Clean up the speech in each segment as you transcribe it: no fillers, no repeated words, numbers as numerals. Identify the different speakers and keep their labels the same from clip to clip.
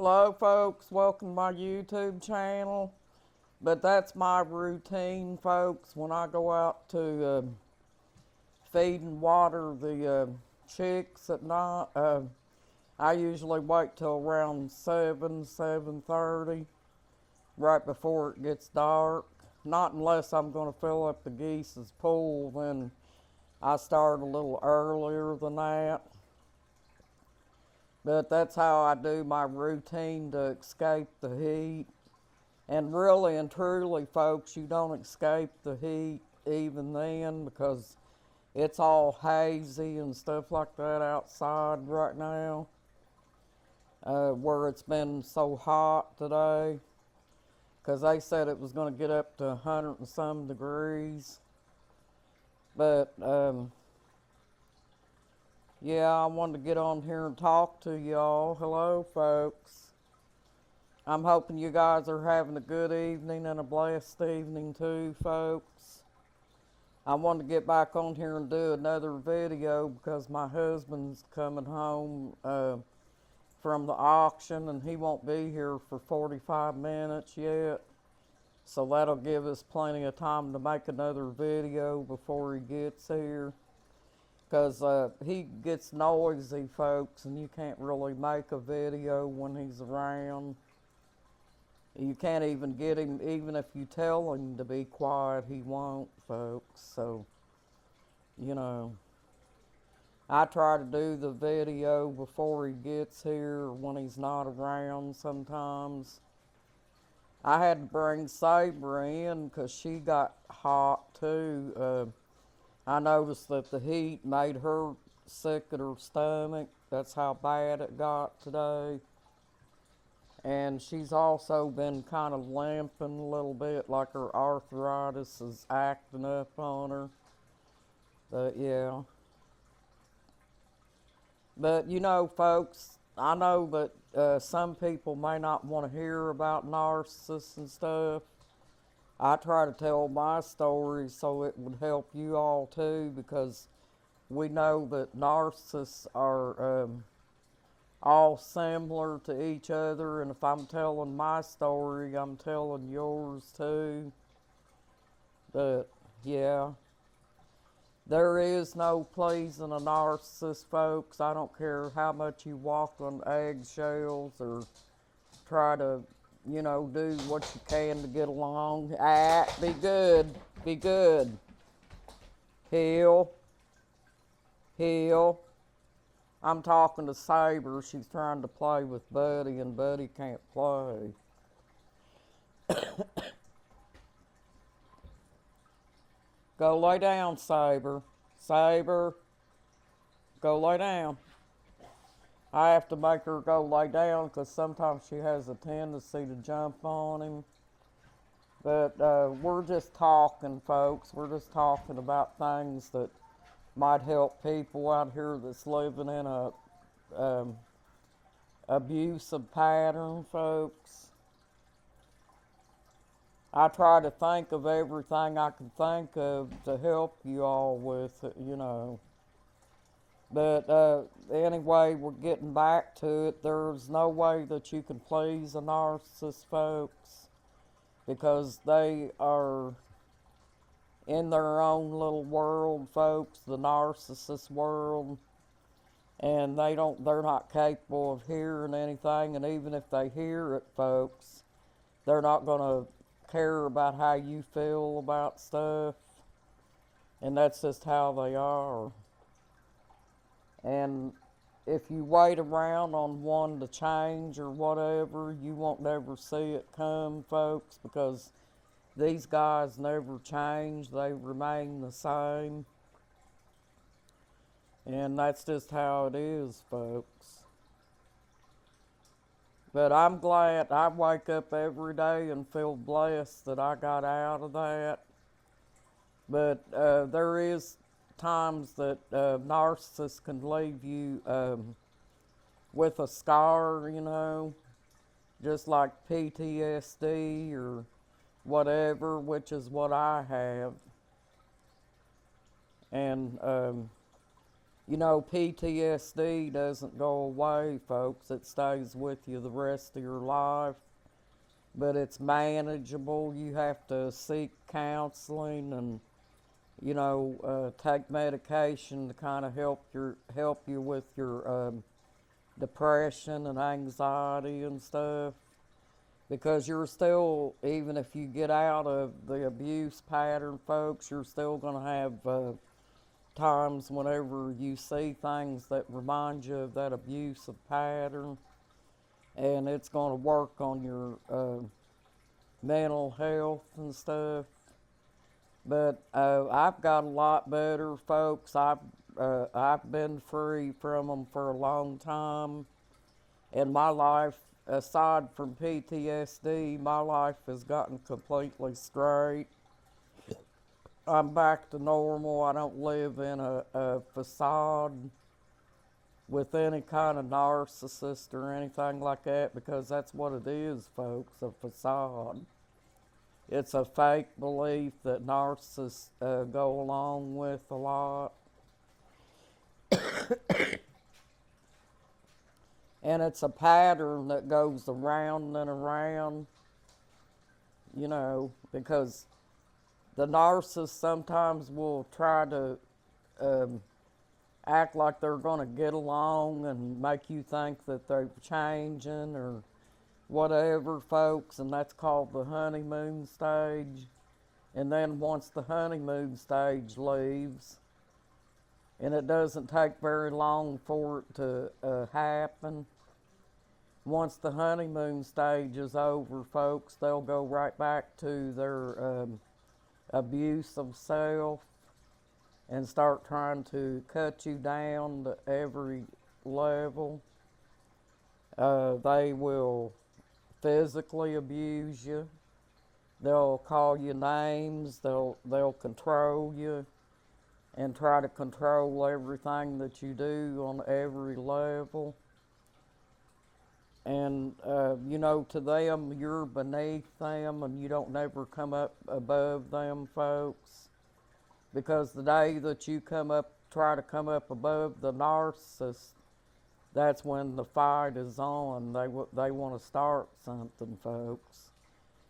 Speaker 1: Hello folks, welcome to my YouTube channel. But that's my routine, folks, when I go out to feed and water the chicks at night. I usually wait till around 7:30, right before it gets dark. Not unless I'm going to fill up the geese's pool, then I start a little earlier than that. But that's how I do my routine to escape the heat. And really and truly, folks, you don't escape the heat even then, because it's all hazy and stuff like that outside right now, where it's been so hot today, because they said it was going to get up to 100 and some degrees. But yeah, I wanted to get on here and talk to y'all. Hello, folks. I'm hoping you guys are having a good evening and a blessed evening too, folks. I wanted to get back on here and do another video because my husband's coming home from the auction, and he won't be here for 45 minutes yet. So that'll give us plenty of time to make another video before he gets here. Because he gets noisy, folks, and you can't really make a video when he's around. You can't even get him, even if you tell him to be quiet, he won't, folks. So, you know, I try to do the video before he gets here, when he's not around sometimes. I had to bring Saber in because she got hot too. I noticed that the heat made her sick at her stomach. That's how bad it got today. And she's also been kind of limping a little bit, like her arthritis is acting up on her. But yeah. But you know, folks, I know that some people may not want to hear about narcissists and stuff. I try to tell my story so it would help you all too, because we know that narcissists are all similar to each other, and if I'm telling my story, I'm telling yours too. But yeah, there is no pleasing a narcissist, folks. I don't care how much you walk on eggshells or try to, you know, do what you can to get along. Be good, be good. Heel, heel. I'm talking to Saber. She's trying to play with Buddy, and Buddy can't play. Go lay down, Saber. Saber, go lay down. I have to make her go lay down because sometimes she has a tendency to jump on him. But we're just talking, folks. We're just talking about things that might help people out here that's living in a abusive pattern, folks. I try to think of everything I can think of to help you all with it, you know. But anyway, we're getting back to it. There's no way that you can please a narcissist, folks, because they are in their own little world, folks, the narcissist world, and they're not capable of hearing anything, and even if they hear it, folks, they're not going to care about how you feel about stuff, and that's just how they are. And if you wait around on one to change or whatever, you won't never see it come, folks, because these guys never change. They remain the same. And that's just how it is, folks. But I'm glad. I wake up every day and feel blessed that I got out of that. But there is times that narcissists can leave you with a scar, you know, just like PTSD or whatever, which is what I have. And You know, PTSD doesn't go away, folks. It stays with you the rest of your life, but it's manageable. You have to seek counseling and, take medication to kind of help you with your depression and anxiety and stuff. Because you're still, even if you get out of the abuse pattern, folks, you're still going to have times whenever you see things that remind you of that abusive pattern, and it's going to work on your mental health and stuff. But I've got a lot better, folks. I've been free from them for a long time, and my life, aside from PTSD, my life has gotten completely straight. I'm back to normal. I don't live in a facade with any kind of narcissist or anything like that, because that's what it is, folks, a facade. It's a fake belief that narcissists go along with a lot. And it's a pattern that goes around and around, because the narcissist sometimes will try to act like they're going to get along and make you think that they're changing or whatever, folks, and that's called the honeymoon stage. And then once the honeymoon stage leaves, and it doesn't take very long for it to happen, once the honeymoon stage is over, folks, they'll go right back to their abusive self and start trying to cut you down to every level. They will physically abuse you. They'll call you names. They'll control you and try to control everything that you do on every level. And, to them, you're beneath them, and you don't never come up above them, folks. Because the day that you try to come up above the narcissist, that's when the fight is on. They want to start something, folks.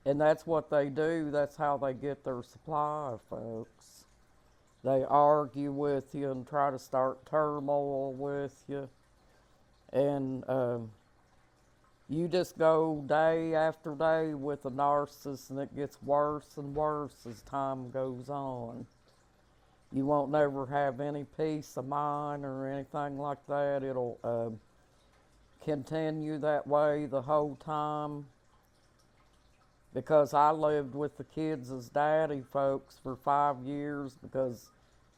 Speaker 1: And that's what they do. That's how they get their supply, folks. They argue with you and try to start turmoil with you. And you just go day after day with a narcissist, and it gets worse and worse as time goes on. You won't never have any peace of mind or anything like that. It'll continue that way the whole time. Because I lived with the kids as daddy, folks, for 5 years, because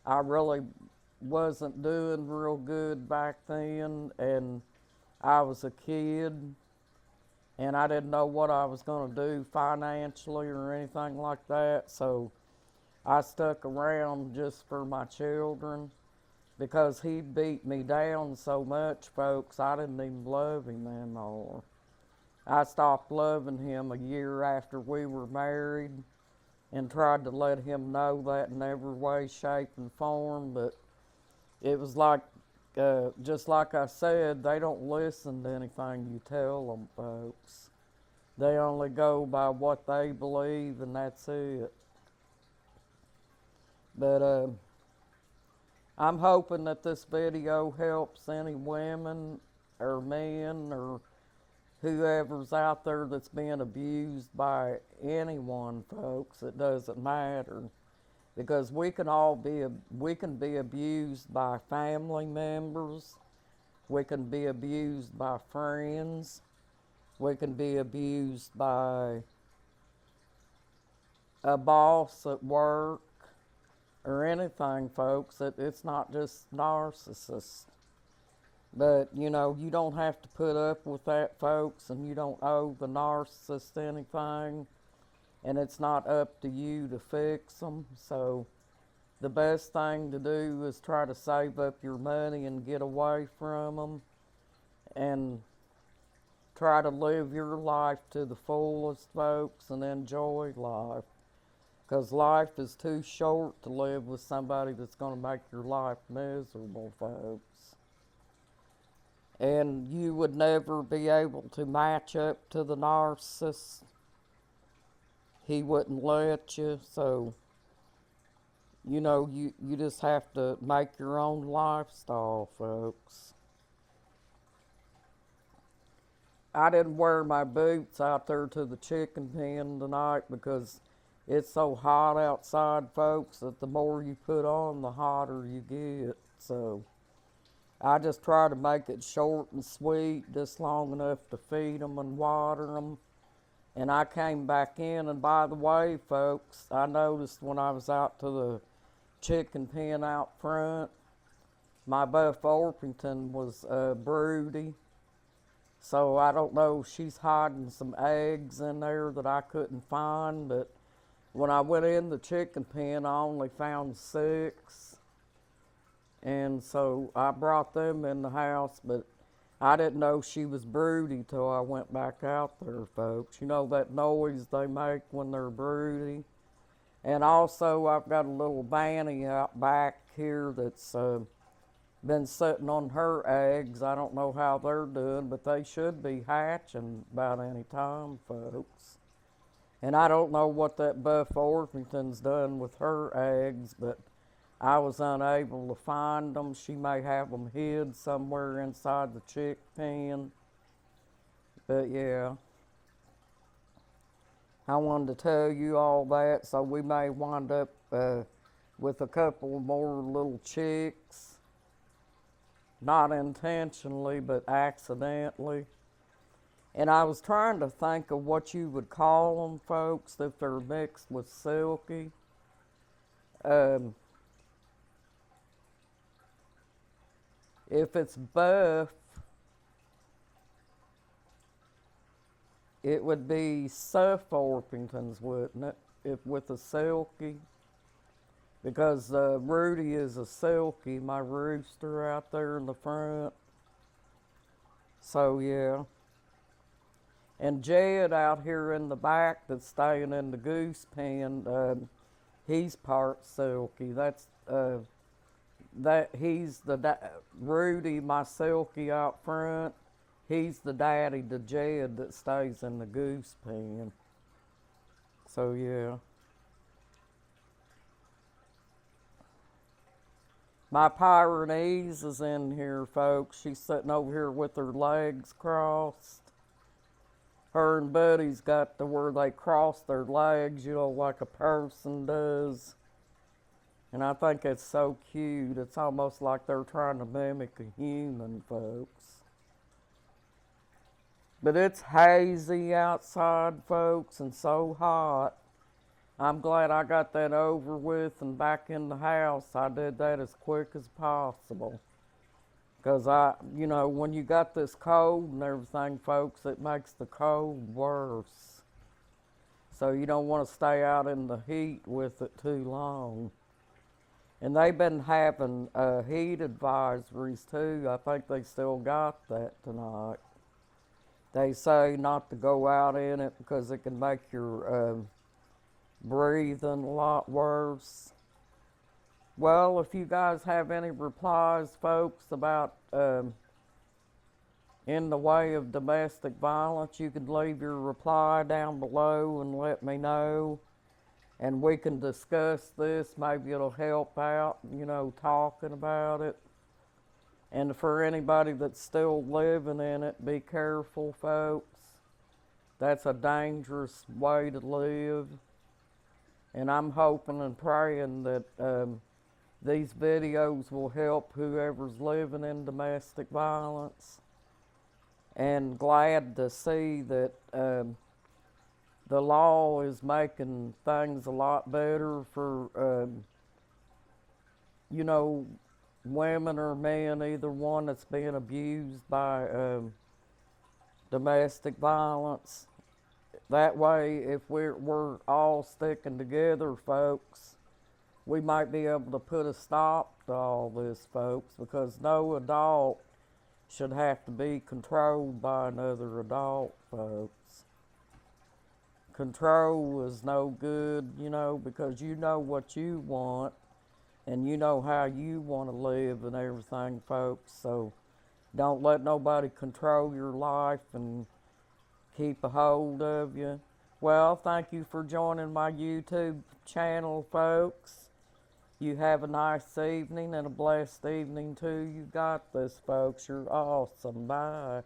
Speaker 1: I really wasn't doing real good back then, and I was a kid, and I didn't know what I was going to do financially or anything like that, so I stuck around just for my children, because he beat me down so much, folks, I didn't even love him anymore. I stopped loving him a year after we were married and tried to let him know that in every way, shape, and form, but it was like, just like I said, they don't listen to anything you tell them, folks. They only go by what they believe, and that's it. But I'm hoping that this video helps any women or men or whoever's out there that's being abused by anyone, folks. It doesn't matter, because we can be abused by family members, we can be abused by friends, we can be abused by a boss at work or anything, folks. It's not just narcissists. But, you don't have to put up with that, folks, and you don't owe the narcissist anything, and it's not up to you to fix them. So the best thing to do is try to save up your money and get away from them and try to live your life to the fullest, folks, and enjoy life. Because life is too short to live with somebody that's going to make your life miserable, folks. And you would never be able to match up to the narcissist. He wouldn't let you, so, you just have to make your own lifestyle, folks. I didn't wear my boots out there to the chicken pen tonight because it's so hot outside, folks, that the more you put on, the hotter you get. So I just try to make it short and sweet, just long enough to feed them and water them. And I came back in, and by the way, folks, I noticed when I was out to the chicken pen out front, my Buff Orpington was broody. So I don't know, she's hiding some eggs in there that I couldn't find, but when I went in the chicken pen, I only found 6. And so I brought them in the house, but I didn't know she was broody till I went back out there, folks. You know that noise they make when they're broody? And also I've got a little Banny out back here that's been sitting on her eggs. I don't know how they're doing, but they should be hatching about any time, folks. And I don't know what that Buff Orpington's done with her eggs, but I was unable to find them. She may have them hid somewhere inside the chick pen. But yeah, I wanted to tell you all that, so we may wind up with a couple more little chicks. Not intentionally, but accidentally. And I was trying to think of what you would call them, folks, if they're mixed with Silky. If it's Buff, it would be Suff Orpingtons, wouldn't it? If with a Silky. Because Rudy is a Silky, my rooster out there in the front. So, yeah. And Jed out here in the back that's staying in the goose pen, he's part Silky. He's Rudy, my Silky out front. He's the daddy to Jed that stays in the goose pen. So yeah. My Pyrenees is in here, folks. She's sitting over here with her legs crossed. Her and Buddy's got to where they cross their legs, like a person does. And I think it's so cute. It's almost like they're trying to mimic a human, folks. But it's hazy outside, folks, and so hot. I'm glad I got that over with and back in the house. I did that as quick as possible. Because when you got this cold and everything, folks, it makes the cold worse. So you don't want to stay out in the heat with it too long. And they've been having heat advisories too. I think they still got that tonight. They say not to go out in it because it can make your breathing a lot worse. Well, if you guys have any replies, folks, about in the way of domestic violence, you can leave your reply down below and let me know. And we can discuss this. Maybe it'll help out, talking about it. And for anybody that's still living in it, be careful, folks. That's a dangerous way to live. And I'm hoping and praying that these videos will help whoever's living in domestic violence. And glad to see that the law is making things a lot better for, women or men, either one that's being abused by domestic violence. That way, if we're all sticking together, folks, we might be able to put a stop to all this, folks, because no adult should have to be controlled by another adult, folks. Control is no good, you know, because you know what you want and you know how you want to live and everything, folks. So don't let nobody control your life and keep a hold of you. Well, thank you for joining my YouTube channel, folks. You have a nice evening and a blessed evening too. You got this, folks. You're awesome. Bye.